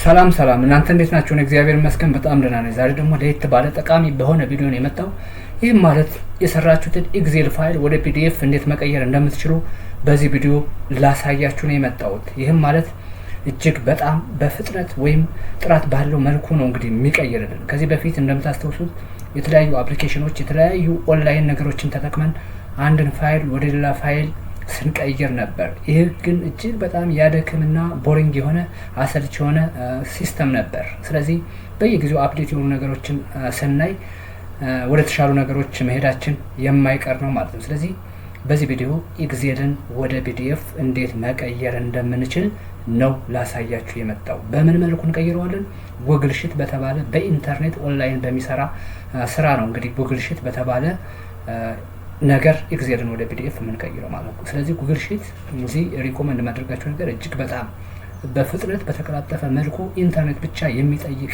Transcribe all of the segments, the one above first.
ሰላም እናንተ እንዴት ናችሁ? እግዚአብሔር ይመስገን በጣም ደህና ነኝ። ዛሬ ደግሞ ለየት ባለ ጠቃሚ በሆነ ቪዲዮ ነው የመጣው። ይህም ማለት የሰራችሁትን ኤክሴል ፋይል ወደ ፒዲኤፍ እንዴት መቀየር እንደምትችሉ በዚህ ቪዲዮ ላሳያችሁ ነው የመጣሁት። ይህም ማለት እጅግ በጣም በፍጥነት ወይም ጥራት ባለው መልኩ ነው እንግዲህ የሚቀይርልን። ከዚህ በፊት እንደምታስታውሱት የተለያዩ አፕሊኬሽኖች የተለያዩ ኦንላይን ነገሮችን ተጠቅመን አንድን ፋይል ወደ ሌላ ፋይል ስንቀይር ነበር። ይህ ግን እጅግ በጣም ያደክምና ቦሪንግ የሆነ አሰልች የሆነ ሲስተም ነበር። ስለዚህ በየጊዜው አፕዴት የሆኑ ነገሮችን ስናይ ወደ ተሻሉ ነገሮች መሄዳችን የማይቀር ነው ማለት ነው። ስለዚህ በዚህ ቪዲዮ ኤክሴልን ወደ ፒዲኤፍ እንዴት መቀየር እንደምንችል ነው ላሳያችሁ የመጣው። በምን መልኩ እንቀይረዋለን? ጉግል ሺት በተባለ በኢንተርኔት ኦንላይን በሚሰራ ስራ ነው እንግዲህ ጉግል ሺት በተባለ ነገር ኤክሴልን ወደ ፒዲኤፍ የምንቀይረው ማለት ነው። ስለዚህ ጉግል ሺት እዚህ ሪኮመንድ ማድረጋቸው ነገር እጅግ በጣም በፍጥነት በተቀላጠፈ መልኩ ኢንተርኔት ብቻ የሚጠይቅ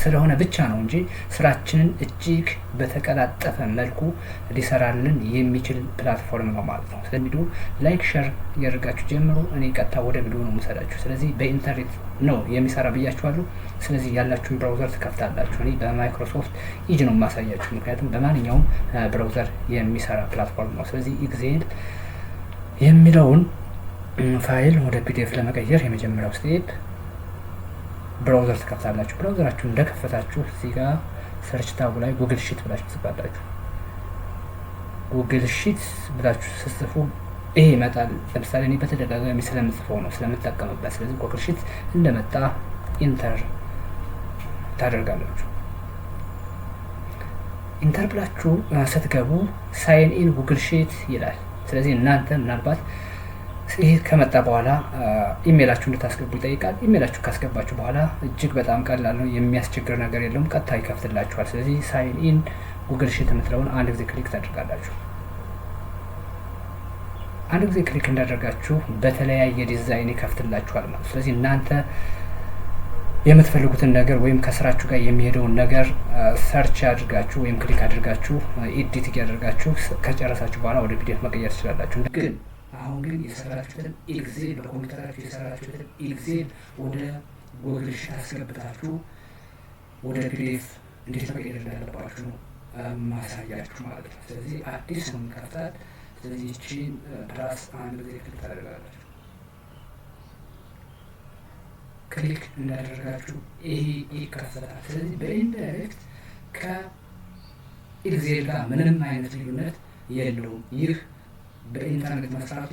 ስለሆነ ብቻ ነው እንጂ ስራችንን እጅግ በተቀላጠፈ መልኩ ሊሰራልን የሚችል ፕላትፎርም ነው ማለት ነው። ስለዚህ ቪዲዮ ላይክ ሼር ያደርጋችሁ ጀምሮ እኔ ቀጥታ ወደ ቪዲዮ ነው የምሰዳችሁ። ስለዚህ በኢንተርኔት ነው የሚሰራ ብያችኋለሁ። ስለዚህ ያላችሁን ብራውዘር ትከፍታላችሁ። እኔ በማይክሮሶፍት ኢጅ ነው የማሳያችሁ፣ ምክንያቱም በማንኛውም ብራውዘር የሚሰራ ፕላትፎርም ነው። ስለዚህ ኤክሴል የሚለውን ፋይል ወደ ፒዲኤፍ ለመቀየር የመጀመሪያው ስቴፕ ብራውዘር ትከፍታላችሁ። ብራውዘራችሁን እንደከፈታችሁ እዚህ ጋር ሰርች ታቡ ላይ ጉግል ሺት ብላችሁ ትጽፋላችሁ። ጉግል ሺት ብላችሁ ስትጽፉ ይሄ ይመጣል። ለምሳሌ እኔ በተደጋጋሚ ስለምጽፈው ነው ስለምጠቀምበት። ስለዚህ ጉግል ሺት እንደመጣ ኢንተር ታደርጋላችሁ። ኢንተር ብላችሁ ስትገቡ ሳይን ኢን ጉግል ሺት ይላል። ስለዚህ እናንተ ምናልባት ይሄ ከመጣ በኋላ ኢሜላችሁ እንድታስገቡ ይጠይቃል። ኢሜላችሁ ካስገባችሁ በኋላ እጅግ በጣም ቀላል ነው፣ የሚያስቸግር ነገር የለውም፣ ቀጥታ ይከፍትላችኋል። ስለዚህ ሳይን ኢን ጉግል ሺት የምትለውን አንድ ጊዜ ክሊክ ታደርጋላችሁ። አንድ ጊዜ ክሊክ እንዳደረጋችሁ በተለያየ ዲዛይን ይከፍትላችኋል ማለት። ስለዚህ እናንተ የምትፈልጉትን ነገር ወይም ከስራችሁ ጋር የሚሄደውን ነገር ሰርች አድርጋችሁ ወይም ክሊክ አድርጋችሁ ኤዲት ያደርጋችሁ ከጨረሳችሁ በኋላ ወደ ፒዲኤፍ መቀየር ትችላላችሁ። ግን አሁን ግን የሰራችሁትን ኤክሴል በኮምፒውተራችሁ የሰራችሁትን ኤክሴል ወደ ጉግል ሺት አስገብታችሁ ወደ ፒዲኤፍ እንዴት መቀየር እንዳለባችሁ ነው ማሳያችሁ ማለት ነው። ስለዚህ አዲስ ነው የምንከፍታት። ስለዚህ እቺን ፕላስ አንድ ጊዜ ክሊክ ታደርጋላችሁ። ክሊክ እንዳደረጋችሁ ይሄ ይከፈታል። ስለዚህ በኢንዳይሬክት ከኤክሴል ጋር ምንም አይነት ልዩነት የለውም። ይህ በኢንተርኔት መስራቱ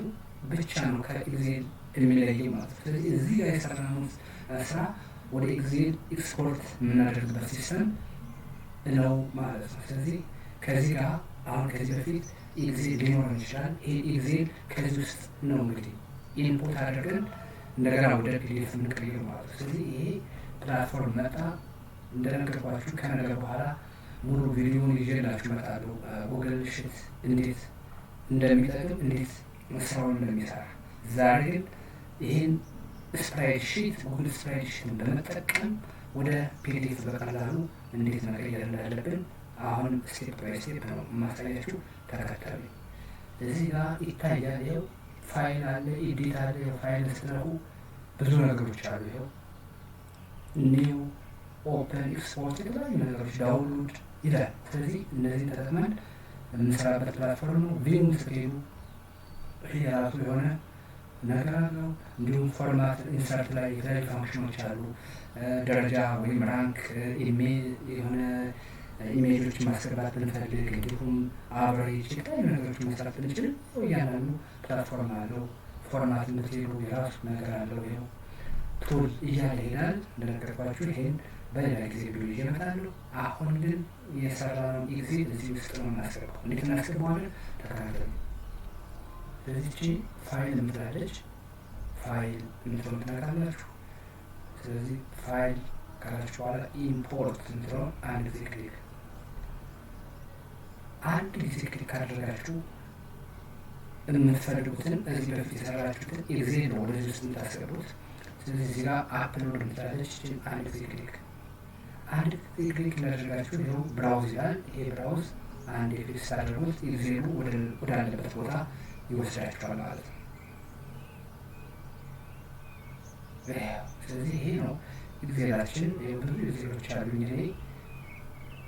ብቻ ነው ከኤክሴል የሚለየው ማለት ነው። ስለዚህ እዚህ ጋር የሰራነው ስራ ወደ ኤክሴል ኤክስፖርት የምናደርግበት ሲስተም ነው ማለት ነው። ስለዚህ ከዚህ ጋር አሁን ከዚህ በፊት ኤክሴል ሊኖረን ይችላል። ይሄ ኤክሴል ከዚህ ውስጥ ነው እንግዲህ ኢንፑት አድርገን እንደገና ወደ ፒዲኤፍ የምንቀይረው ማለት ነው። ስለዚህ ይሄ ፕላትፎርም መጣ። እንደነገርኳችሁ ከነገር በኋላ ሙሉ ቪዲዮውን ይዤላችሁ እመጣለሁ። ጉግል ሺት እንዴት እንደሚጠቅም እንዴት ስራውን እንደሚሰራ። ዛሬ ግን ይህን ስፕሬድ ሺት ጉግል ስፕሬድ ሺትን በመጠቀም ወደ ፒዲኤፍ በቀላሉ እንዴት መቀየር እንዳለብን አሁን ስቴፕ ባይ ስቴፕ ነው የማሳያችሁ። ተከታተሉ። እዚህ ጋር ይታያል። ይኸው ፋይል አለ፣ ኤዲት አለ። ፋይል ስትነኩ ብዙ ነገሮች አሉ። ይኸው ኒው፣ ኦፕን፣ ኤክስፖርት የተለያዩ ነገሮች ዳውንሎድ ይላል። ስለዚህ እነዚህ ተጠቅመን የምንሰራበት ፕላትፎርም ነው። ቪው ስትሄዱ የራሱ የሆነ ነገር አለው። እንዲሁም ፎርማት ኢንሰርት ላይ የተለያዩ ፋንክሽኖች አሉ። ደረጃ ወይም ራንክ ኢሜል የሆነ ኢሜጆችን ማስገባት ብንፈልግ፣ እንዲሁም አቨሬጅ የተለያዩ ነገሮችን መስራት ብንችል እያንዳንዱ ፕላትፎርም አለው። ፎርማት የምትሄዱ የራሱ ነገር አለው። ይኸው ቱል እያለ ይሄዳል። እንደነገርኳችሁ ይሄን በሌላ ጊዜ ቪዲዮ ይዤ እመጣለሁ። አሁን ግን የሰራነው ኤክሴል እዚህ ውስጥ ነው የምናስገባው። እንዴት እናስገባዋለን? ተከታተሉ። ስለዚህ ፋይል የምትላለች ፋይል የምትለው ትነካላችሁ። ስለዚህ ፋይል ካላችሁ በኋላ ኢምፖርት የምትለው አንድ ጊዜ ክሊክ ካደረጋችሁ የምትፈልጉትን እዚህ በፊት የሰራችሁትን ኤክሴል ነው ወደዚህ ውስጥ የምታስገቡት። ስለዚህ እዚህ ጋር አፕሎድ የምትላለች አንድ ጊዜ ክሊክ እንዳደረጋችሁ ይኸው ብራውዝ ይላል። ይሄ ብራውዝ አንድ ክሊክ ስታደርጉት ኤክሴሉ ወዳለበት ቦታ ይወስዳችኋል ማለት ነው። ስለዚህ ይሄ ነው ኤግዜላችን። ብዙ ኤግዜሎች አሉኝ እኔ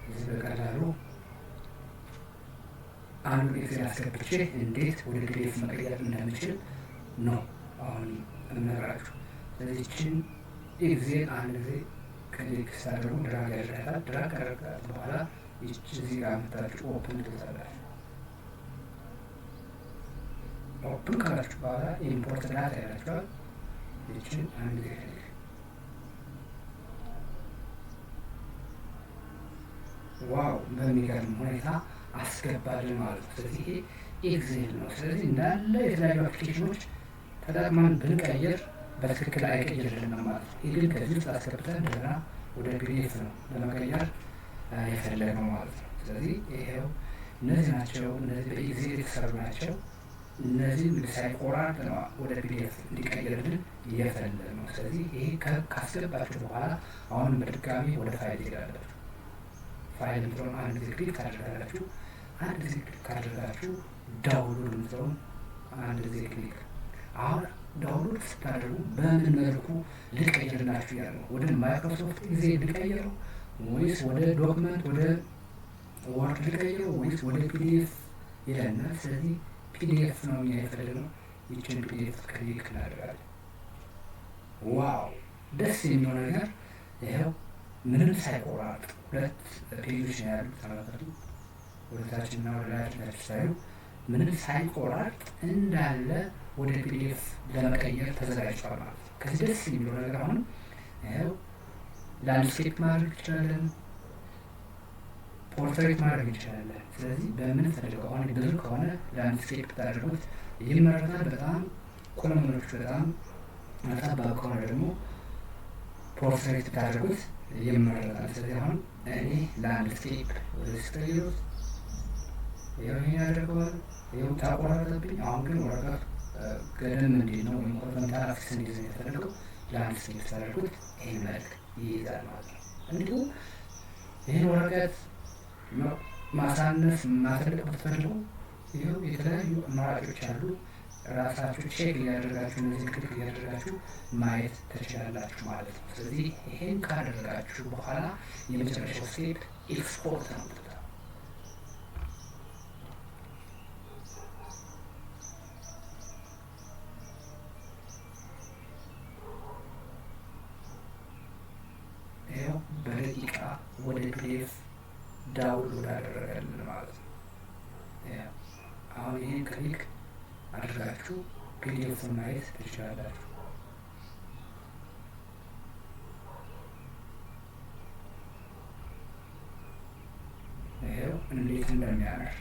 እዚህ በቀላሉ አንዱን ኤግዜል አስገብቼ እንዴት ወደ ፒዲኤፍ መቀየር እንደምችል ነው አሁን እነግራችሁ። ስለዚህ ይህችን ኤግዜል አንድ ጊዜ ክሊክ ሳደርጉ ድራግ ያደርጋታል። ድራግ ካደረጋት በኋላ ይህች እዚህ ጋር መጣችሁ ኦፕን ትሉታላችሁ። ኦፕን ካላችሁ በኋላ ኢምፖርት ዳታ ያላችኋል። ይህችን አንድ ጊዜ ክሊክ ዋው በሚገርም ሁኔታ አስገባልን ማለት ነው። ስለዚህ ይሄ ኤግዜል ነው። ስለዚህ እንዳለ የተለያዩ አፕሊኬሽኖች ተጠቅመን ብንቀይር በትክክል አይቀይርልንም ማለት ነው። ይህ ግን ከዚህ ውስጥ አስገብተን እንደገና ወደ ፒዲኤፍ ነው ለመቀየር የፈለግነው ማለት ነው። ስለዚህ ይሄው እነዚህ ናቸው። እነዚህ በኤግዜል የተሰሩ ናቸው። እነዚህ ሳይቆራርጥ ነው ወደ ፒዲኤፍ እንዲቀይርልን እየፈለግነው። ስለዚህ ይሄ ካስገባችሁ በኋላ አሁንም በድጋሚ ወደ ፋይል ትሄዳላችሁ። ፋይል የምትለውን አንድ ጊዜ ክሊክ ታደርጋላችሁ። አንድ ጊዜ ክሊክ ካደረጋችሁ ዳውንሎድ የምትለውን አንድ ጊዜ ክሊክ። አሁን ዳውንሎድ ስታደርጉ በምን መልኩ ልቀይርላችሁ ያለው ወደ ማይክሮሶፍት ጊዜ ልቀይረው ወይስ ወደ ዶክመንት ወደ ወርድ ልቀይረው ወይስ ወደ ፒዲኤፍ ይለናል። ስለዚህ ፒዲኤፍ ነው እኛ የፈለግነው። ይችን ፒዲኤፍ ክሊክ እናደርጋለን። ዋው ደስ የሚለው ነገር ይኸው ምንም ሳይቆራርጥ ሁለት ፔጆች ነው ያሉት። ተመልከቱ፣ ወደታችንና ወደላያችን ሳዩ ምንም ሳይቆራርጥ እንዳለ ወደ ፒዲኤፍ ለመቀየር ተዘጋጅቷል ማለት ነው። ከዚህ ደስ የሚለው ነገር አሁን ይኸው ላንድስኬፕ ማድረግ እንችላለን፣ ፖርትሬት ማድረግ እንችላለን። ስለዚህ በምንፈልገው አሁን ብዙ ከሆነ ላንድስኬፕ ታደርጉት ይመረጣል። በጣም ኮሎኖቹ በጣም ጠባብ ከሆነ ደግሞ ፖርትሬት ታደርጉት ይመረጣል። ስለዚህ አሁን እኔ ላንድስኬፕ ወደ ስቀይሩት ይሄን ያደርገዋል። ይሄው ታቆራረጠብኝ። አሁን ግን ወረቀት ገደም እንዲህ ነው ወይም ሆሪዞንታል አክሲስ እንዲይዝ የተፈለገው ላንድስኬፕ ታደርጉት ይሄን መልክ ይይዛል ማለት ነው። እንዲሁ ይህን ወረቀት ማሳነስ ማተለቅ ብትፈልጉ ይኸው የተለያዩ አማራጮች አሉ። ራሳችሁ ቼክ እያደረጋችሁ እነዚህ ክሊክ እያደረጋችሁ ማየት ትችላላችሁ ማለት ነው። ስለዚህ ይሄን ካደረጋችሁ በኋላ የመጨረሻው ስቴፕ ኤክስፖርት ነው። ይኸው በደቂቃ ወደ ፒዲኤፍ ዳውንሎድ አደረገልን ማለት ነው። አሁን ይህን ክሊክ አድርጋችሁ ፒዲኤፍን ማየት ትችላላችሁ። ይኸው እንዴት እንደሚያምር